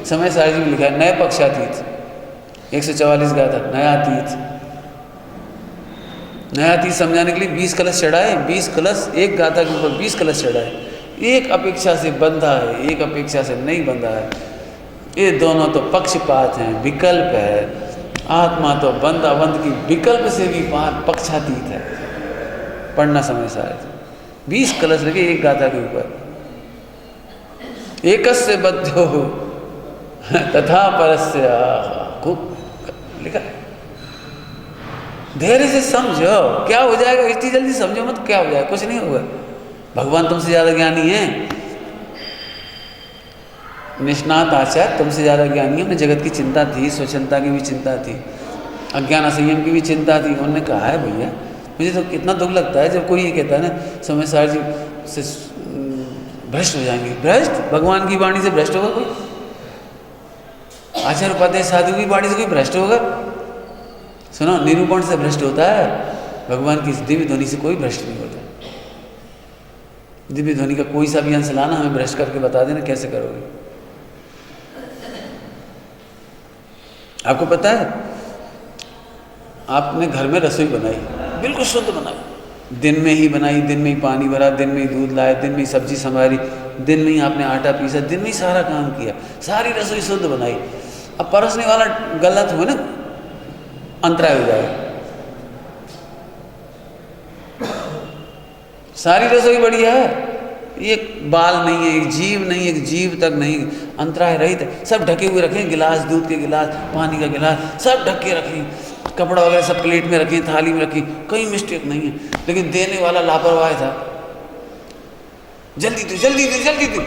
समय सारणी में लिखा है नए पक्षातीत 144 गाथा नयातीत। नयातीत समझाने के लिए 20 कलश चढ़ाए, 20 कलश एक गाथा के ऊपर 20 कलश चढ़ाए। एक अपेक्षा से बंधा है, एक अपेक्षा से नहीं बंधा है। ये दोनों तो पक्षपात हैं, विकल्प है। आत्मा तो बंध अबंध की विकल्प से भी पार पक्षातीत है। पढ़ना समय सारणी 20 कलश लगे एक गाथा के ऊपर। एकस्य बद्धो तथा परस्य खूब लिखा। धैर्य से समझो क्या हो जाएगा, इतनी जल्दी समझो मत क्या हो जाएगा, कुछ नहीं होगा। भगवान तुमसे ज़्यादा ज्ञानी है, निष्णात आचार्य तुमसे ज़्यादा ज्ञानी है। उन्हें जगत की चिंता थी, स्वच्छंदता की भी चिंता थी, अज्ञान असंयम की भी चिंता थी। उन्होंने कहा है भैया मुझे तो कितना दुख लगता है जब कोई ये कहता है ना समय सार जी से भ्रष्ट हो जाएंगे। भ्रष्ट भगवान की वाणी से भ्रष्ट होगा कोई? आचार्य उपाध्याय साधु की वाणी से कोई भ्रष्ट होगा? सुनो, निरूपण से भ्रष्ट होता है, भगवान की दिव्य ध्वनि से कोई भ्रष्ट नहीं होता। दिव्य ध्वनि का कोई सा भी अंश लाना, हमें भ्रष्ट करके बता देना कैसे करोगे। आपको पता है आपने घर में रसोई बनाई, बिल्कुल शुद्ध बनाई, दिन में ही बनाई, दिन में ही पानी भरा, दिन में ही दूध लाए, दिन में ही सब्जी संभाली, दिन में ही आपने आटा पीसा, दिन में ही सारा काम किया, सारी रसोई शुद्ध बनाई। अब परोसने वाला गलत हो ना, अंतराय हो जाएगा। सारी रसोई बढ़िया है, एक बाल नहीं है, एक जीव नहीं, एक जीव तक नहीं, अंतराय रहित है। सब ढके हुए रखें, गिलास, दूध के गिलास, पानी का गिलास, सब ढक के रखें, कपड़ा वगैरह सब प्लेट में रखें, थाली में रखें, कहीं मिस्टेक नहीं है। लेकिन देने वाला लापरवाह था, जल्दी दो जल्दी दो जल्दी दो,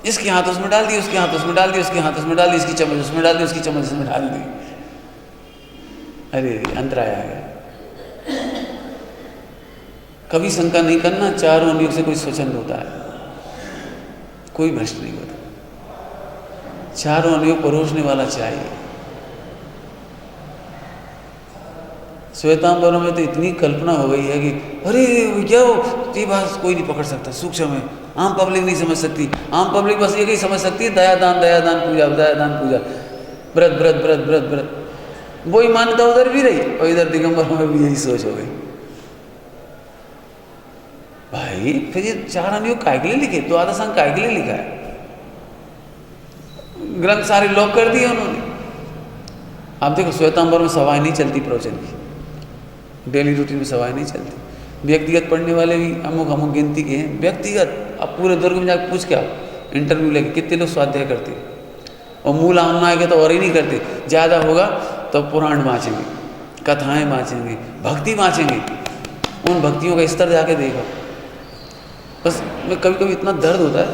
इसके हाथ उसमें डाल दी, उसके हाथ उसमें डाल दी, उसके हाथ उसमें डाल दी, इसकी चम्मच उसमें डाल दी, उसकी चम्मच उसमें डाल दी। अरे अंतराय आ गया। कभी शंका नहीं करना, चारों अंगों से कोई स्वच्छंद होता है, कोई भ्रष्ट नहीं होता। चारों अंगों परोसने वाला चाहिए। श्वेतांबर में तो इतनी कल्पना हो गई है कि अरे क्या हो, ये बात कोई नहीं पकड़ सकता, सूक्ष्म है, आम पब्लिक नहीं समझ सकती। आम पब्लिक बस ये ही समझ सकती है दयादान दयादान पूजा, दयादान पूजा, व्रत व्रत व्रत व्रत व्रत। वही मान्यता उधर भी रही और इधर दिगंबर में भी यही सोच हो गई। भाई फिर ये चार अंग काय के लिए लिखे, द्वादश अंग काय के लिए लिखा है? ग्रंथ सारे लॉक कर दिए उन्होंने। आप देखो श्वेतांबर में सवाई नहीं चलती प्रवचन की, डेली रूटीन में सवाई नहीं चलती। व्यक्तिगत पढ़ने वाले भी अमुक अमुक गिनती के हैं व्यक्तिगत। अब पूरे दुर्ग में जाकर पूछ के आओ, इंटरव्यू लेके कितने लोग स्वाध्याय करते हैं, और मूल आमना आएगा तो और ही नहीं करते। ज़्यादा होगा तो पुराण वाँचेंगे, कथाएँ वाँचेंगे, भक्ति वाँचेंगे। उन भक्तियों का स्तर जाके देखो। बस मैं कभी कभी इतना दर्द होता है,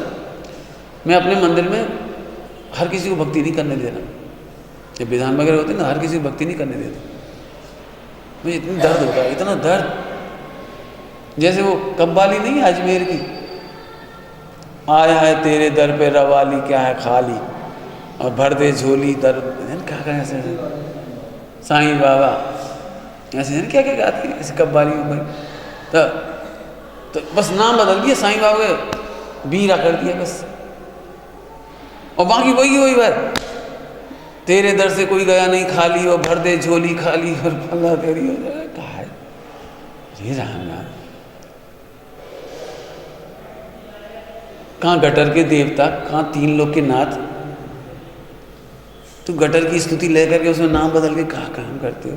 मैं अपने मंदिर में हर किसी को भक्ति नहीं करने देना। जब विधान वगैरह होते हैं ना, हर किसी को भक्ति नहीं करने देते। मुझे इतनी दर्द होता है, इतना दर्द। जैसे वो कव्वाली नहीं है अजमेर की, आया है तेरे दर पे रवाली क्या है खाली, और भर दे झोली दर, क्या क्या ऐसे साईं बाबा ऐसे क्या क्या गाती है ऐसे कव्वाली में। तो बस नाम बदल दिया, साईं बाबा बीरा कर दिया बस, और बाकी वही वही बात। तेरे दर से कोई गया नहीं खाली, और भर दे झोली खाली, और फल्ला तेरी हो जाए। कहा है ये राम नाम? कहाँ गटर के देवता, कहाँ तीन लोग के नाथ। तू गटर की स्तुति लेकर के उसमें नाम बदल के कहाँ काम करते हो?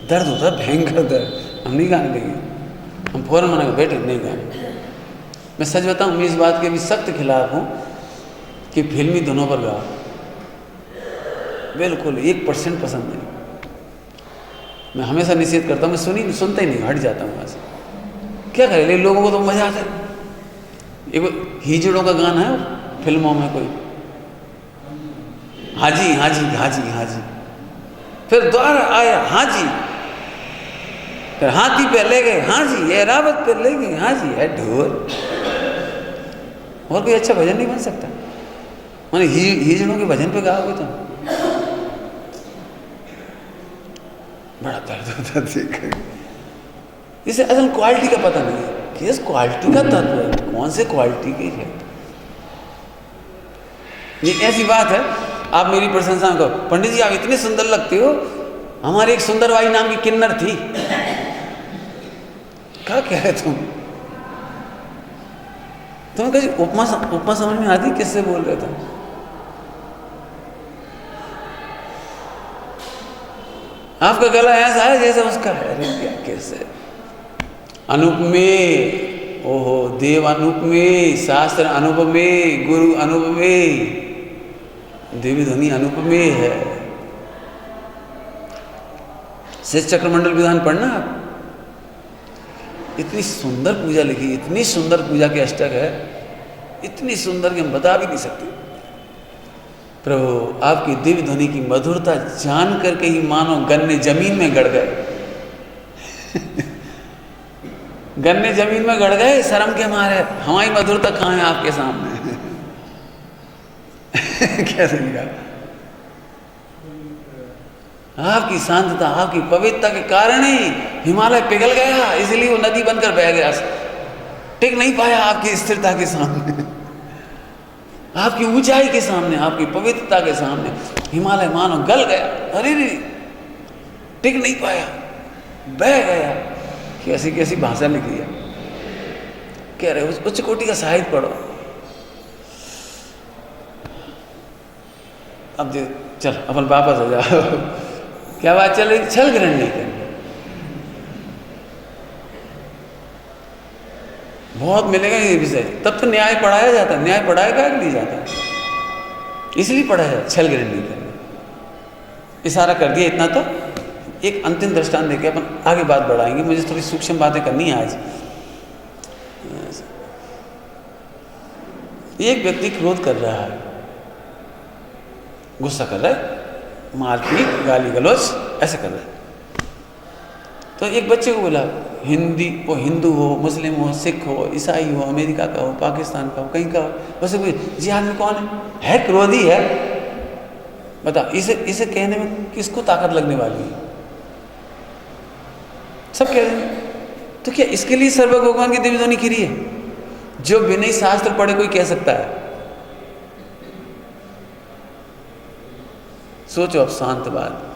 दर्द होता है, भयंकर दर्द। हम नहीं गाने देंगे, हम फौरन मना कर बेटे नहीं गाने। मैं सच बताऊं, मैं इस बात के भी सख्त खिलाफ हूँ कि फिल्मी धुनों पर गाओ, बिल्कुल 1% पसंद नहीं। मैं हमेशा निषेध करता हूँ, मैं सुनता ही नहीं, हट जाता हूँ वहाँ से। क्या करें, लेकिन लोगों को तो मजा आता है। एक हिजड़ों का गाना है फिल्मों में कोई, हाजी हाजी हाजी हाजी, फिर द्वार आया हाजी, फिर हाथी पे ले गए हाजी, एरावत पे ले गए हाजी, है ढोल। और कोई अच्छा भजन नहीं बन सकता। मैंने हिजड़ों के भजन पे गाओगे तो बड़ा दर्द होता है। इसे असल क्वालिटी का पता नहीं है, किस क्वालिटी का तत्व है, कौन से क्वालिटी की है। ये ऐसी बात है, आप मेरी प्रशंसा करो, पंडित जी आप इतने सुंदर लगते हो, हमारी एक सुंदरबाई नाम की किन्नर थी। क्या कह रहे तुम कहीं उपमा समझ में आती, किससे बोल रहे थे? आपका गला ऐसा है जैसे उसका है। अरे क्या कैसे अनुपमेय, ओहो देव अनुपमेय, शास्त्र अनुपमेय, गुरु अनुपमेय, देवी ध्वनि अनुपमेय है। शेष चक्रमंडल विधान पढ़ना आप, इतनी सुंदर पूजा लिखी, इतनी सुंदर पूजा के अष्टक है, इतनी सुंदर कि हम बता भी नहीं सकते। प्रभु आपकी दिव्य ध्वनि की मधुरता जान करके ही मानो गन्ने जमीन में गड़ गए। गन्ने जमीन में गड़ गए शर्म के मारे, हमारी मधुरता कहाँ है आपके सामने। कैसे लिखा, आपकी शांतता, आपकी पवित्रता के कारण ही हिमालय पिघल गया, इसलिए वो नदी बनकर बह गया, टिक नहीं पाया आपकी स्थिरता के सामने, आपकी ऊंचाई के सामने, आपकी पवित्रता के सामने हिमालय मानो गल गया। अरे रे, टिक नहीं पाया, बह गया। कैसी कैसी भाषा लिखी है, कह रहे उच्च कोटि का साहित्य पढ़ो। अब देख, चल अपन वापस आ जाओ। क्या बात चल रही? छल ग्रहण नहीं करनी। बहुत मिलेगा ये विषय, तब तो न्याय पढ़ाया जाता है। न्याय पढ़ाया क्या लिए जाता है, इसलिए पढ़ाया जाता, छल ग्रहण नहीं करना। इशारा कर दिया इतना, तो एक अंतिम दृष्टांत देके अपन आगे बात बढ़ाएंगे। मुझे थोड़ी सूक्ष्म बातें करनी है आज। एक व्यक्ति क्रोध कर रहा है, गुस्सा कर रहा है, मारपीट, गाली गलौज ऐसे कर रहा है। तो एक बच्चे को बोला, वो हिंदू हो, मुस्लिम हो, सिख हो, ईसाई हो, अमेरिका का हो, पाकिस्तान का हो, कहीं का हो, वैसे कोई जी आदमी कौन है क्रोधी है, बता। इसे कहने में किसको ताकत लगने वाली है? सब कह रहे हैं। तो क्या इसके लिए सर्व भगवान की दिव्य ध्वनि खिरी है? जो बिना शास्त्र पढ़े कोई कह सकता है? सोचो अब शांत बात।